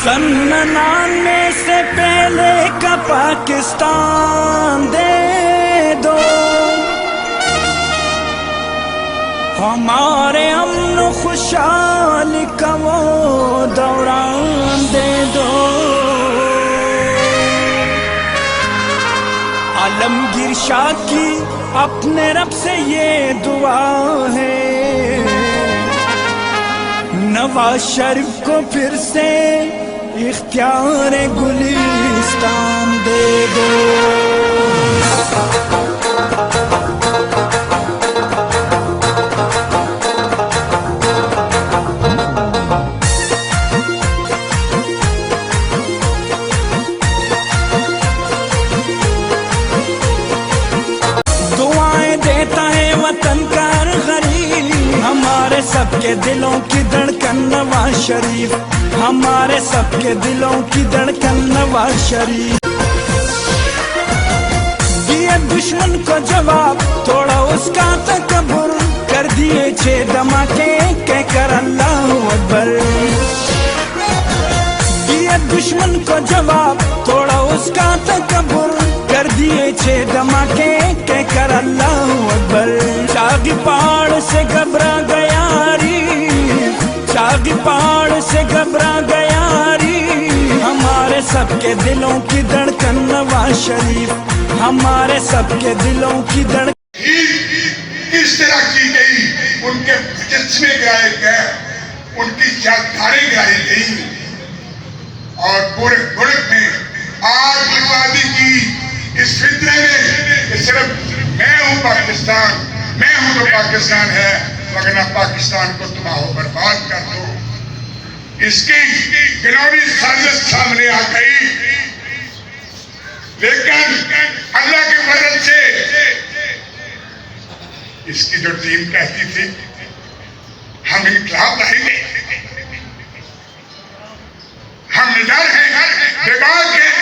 सन 99 से पहले का पाकिस्तान दे दो, हमारे अमन खुशहाली का वो दौरान दे दो। आलमगीर शाह की अपने रब से ये दुआ है, नवाज शरीफ को फिर से इख्तियार गुलिस्तान दे दो। दुआएं देता है वतन का हर गरीब, हमारे सबके दिलों की धड़कन नवाज शरीफ, हमारे सबके दिलों की धड़कन नवाज शरीफ। दिए दुश्मन को जवाब, तोड़ा उसका तकब्बुर, कर दिए 6 धमाके कहकर अल्लाहू अकबर। दिए दुश्मन को जवाब, तोड़ा उसका तकब्बुर, कर दिए 6 धमाके कहकर अल्लाहू अकबर। शागी पहाड़ से घबरा गया री, शागी पहाड़ से घबरा गया री, हमारे सबके दिलों की धड़कन नवाज शरीफ, हमारे सबके दिलों की धड़कन। किस तरह की गई, उनके मुजस्समे गिराए गए, उनकी यादगारें गिराई गई और पूरे मुल्क में आग लगवा दी की इस फितरे में कि सिर्फ मैं हूँ पाकिस्तान, मैं हूँ तो पाकिस्तान है, वरना पाकिस्तान को तबाह बर्बाद कर दो। इसकी गिनौनी साजिश सामने आ गई, लेकिन अल्लाह के फजल से इसकी जो टीम कहती थी हम इनकलाब लाएंगे, हम निडर हैं, बेबाक हैं,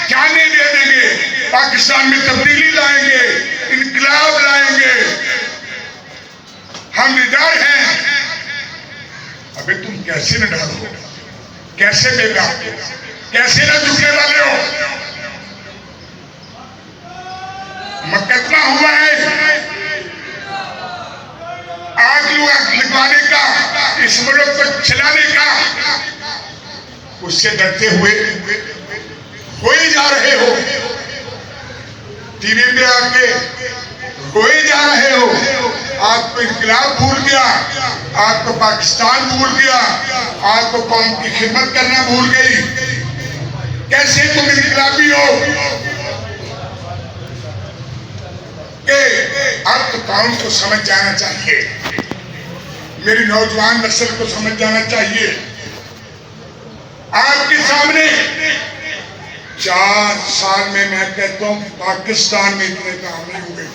जाने दे देंगे, पाकिस्तान में तब्दीली लाएंगे, इनकलाब लाएंगे, हम निडर हैं। अबे तुम कैसे निडर हो, कैसे बेबाक, कैसे न झुकने वाले हो? मुकदमा हुआ है आग लगवाने का, इस मुल्क को चलाने का, उससे डरते हुए रोए जा रहे हो, टीवी पे आके रोए जा रहे हो। आपको इनकलाब भूल गया, आपको पाकिस्तान भूल गया, आपको कौम की खिदमत करना भूल गई। कैसे तुम इनकलाबी हो कि अब तो कौम को समझ जाना चाहिए, मेरी नौजवान नस्ल को समझ जाना चाहिए। आपके सामने 4 साल में मैं कहता हूं पाकिस्तान में इतने काम नहीं हुए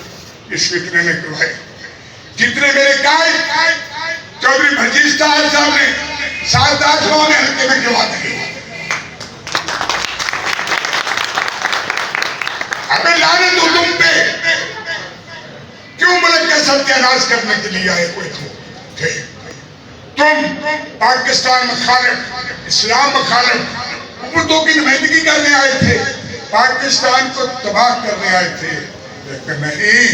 इस फितने ने करवाए, जितने मेरे कायद चौधरी भजीज साहब ने 7-8 लोगों ने हल्के में करवा दिए। अबे लानत हो तुम पे, क्यों मुल्क का सत्यानाश करने के लिए आए हुए थे? तुम पाकिस्तान मुखालिफ, इस्लाम मुखालिफ हुकूमतों की नुमाइंदगी करने आए थे, पाकिस्तान को तबाह करने आए थे। लेकिन नहीं,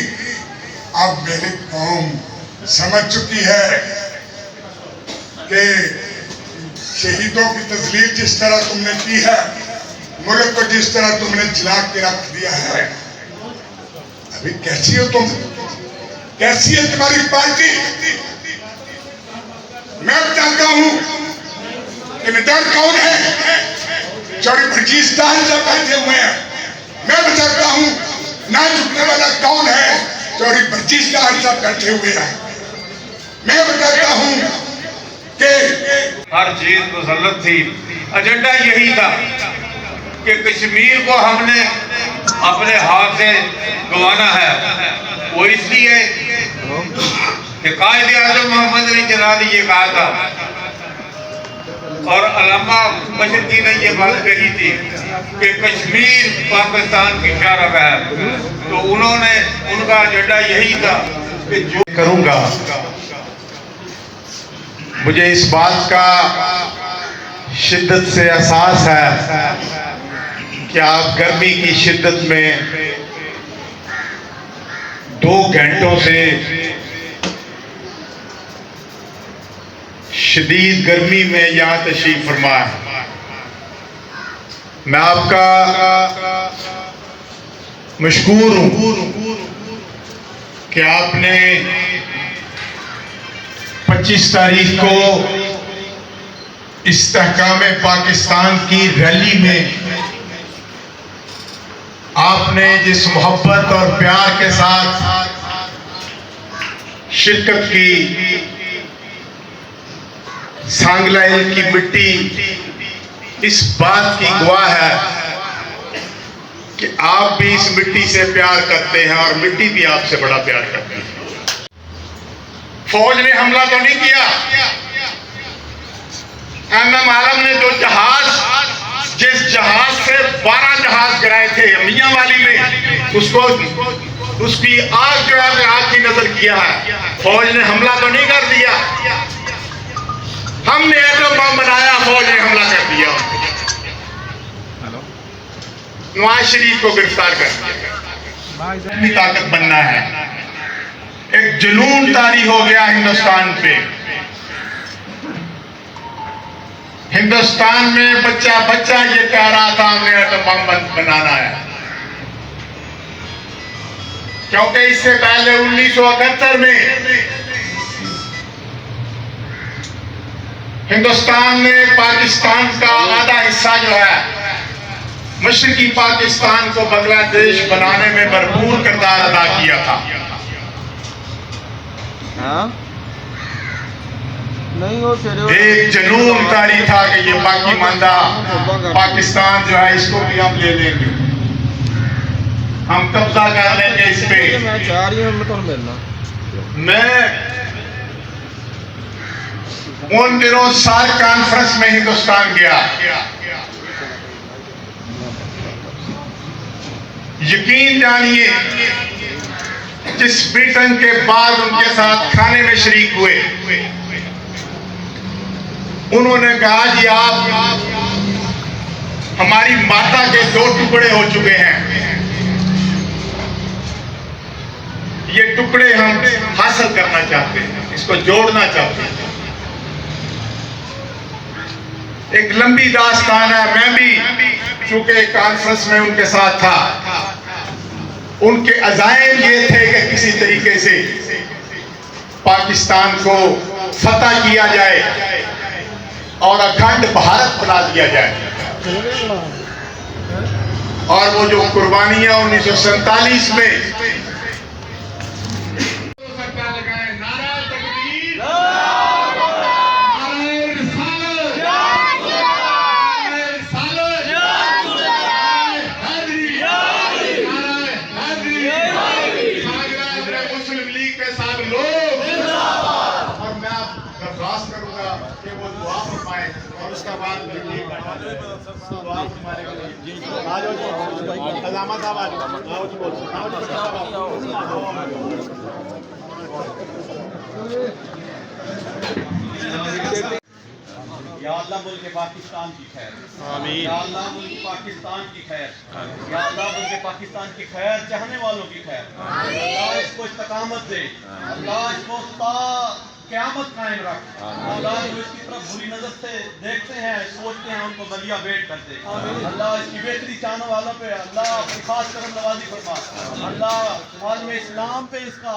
अब मेरी कौम समझ चुकी है कि शहीदों की तस्वीर जिस तरह तुमने की है, मुल्क को जिस तरह तुमने जला के रख दिया है, अभी कैसी हो तुम, कैसी है तुम्हारी पार्टी? मैं बताता हूं कि निडर कौन है। चौधरी भजीज साहब बैठे हुए हैं, मैं बताता हूं ना झुकने वाला कौन है। चौधरी भजीज साहब बैठे हुए हैं, मैं बताता हूं कि हर चीज मुसल्लत थी। एजेंडा यही था कि कश्मीर को हमने अपने हाथ से गंवाना है। वो इसलिए कि कायदे आज़म मोहम्मद अली जिन्ना ने ये कहा था और अल्लामा मशरकी ने ये बात कही थी कि कश्मीर पाकिस्तान की शरफ है। तो उन्होंने, उनका एजेंडा यही था कि जो करूंगा, मुझे इस बात का शिद्दत से एहसास है कि आप गर्मी की शिद्दत में 2 घंटों से शदीद गर्मी में यहाँ तशरीफ फरमा है। मैं आपका मशकूर हूँ कि आपने 25 तारीख को इस्तेहकाम पाकिस्तान की रैली में आपने जिस मोहब्बत और प्यार के साथ शिरकत की, सांगला हिल की मिट्टी इस बात की गवाह है कि आप भी इस मिट्टी से प्यार करते हैं और मिट्टी भी आपसे बड़ा प्यार करती है। फौज ने हमला तो नहीं किया। एमएम आलम ने जो जहाज, जिस जहाज से 12 जहाज गिराए थे मियांवाली में, उसकी आग जो है आग की नजर किया है। फौज ने हमला तो नहीं कर दिया। हमने एटम बम बनाया, फौज ने हमला कर दिया। नवाज शरीफ को गिरफ्तार कर दिया। ताकत बनना है। एक जुनून तारी हो गया हिंदुस्तान पे। हिंदुस्तान में बच्चा बच्चा ये कह रहा था हमने एटम बम बनाना है, क्योंकि इससे पहले 1971 में हिंदुस्तान ने पाकिस्तान का आधा हिस्सा जो है मशरकी पाकिस्तान को बांग्लादेश बनाने में भरपूर किरदार अदा किया था। एक जुनून तारी था कि ये बाकी मांदा पाकिस्तान जो है इसको भी हम ले लेंगे, हम कब्जा कर लेंगे इस पे। मैं उन दिनों सार्क कॉन्फ्रेंस में हिंदुस्तान गया। यकीन जानिए, जिस मीटिंग के बाद उनके साथ खाने में शरीक हुए, उन्होंने कहा जी आप हमारी माता के 2 टुकड़े हो चुके हैं, ये टुकड़े हम हासिल करना चाहते हैं, इसको जोड़ना चाहते हैं। एक लंबी दास्तान है। मैं भी चूंकि कॉन्फ्रेंस में उनके साथ था, उनके अज़ाइम ये थे कि किसी तरीके से पाकिस्तान को फतह किया जाए और अखंड भारत बना दिया जाए। और वो जो कुर्बानियां 1947 में या अल्लाह मुल्क पाकिस्तान की खैर, आमीन। या अल्लाह मुल्क पाकिस्तान की खैर, या अल्लाह मुल्क पाकिस्तान की खैर चाहने वालों की खैर, अल्लाह इसको इस्तकामत दे, अल्लाह इसको क़यामत कायम रख। अल्लाह जो इसकी तरफ बुरी नजर से देखते हैं, सोचते हैं, उनको बलिया भेंट करते। अल्लाह इसकी बेहतरी चाहने वालों पे अल्लाह अपनी खास करम नवाजी फरमा। अल्लाह आलम इस्लाम पे इसका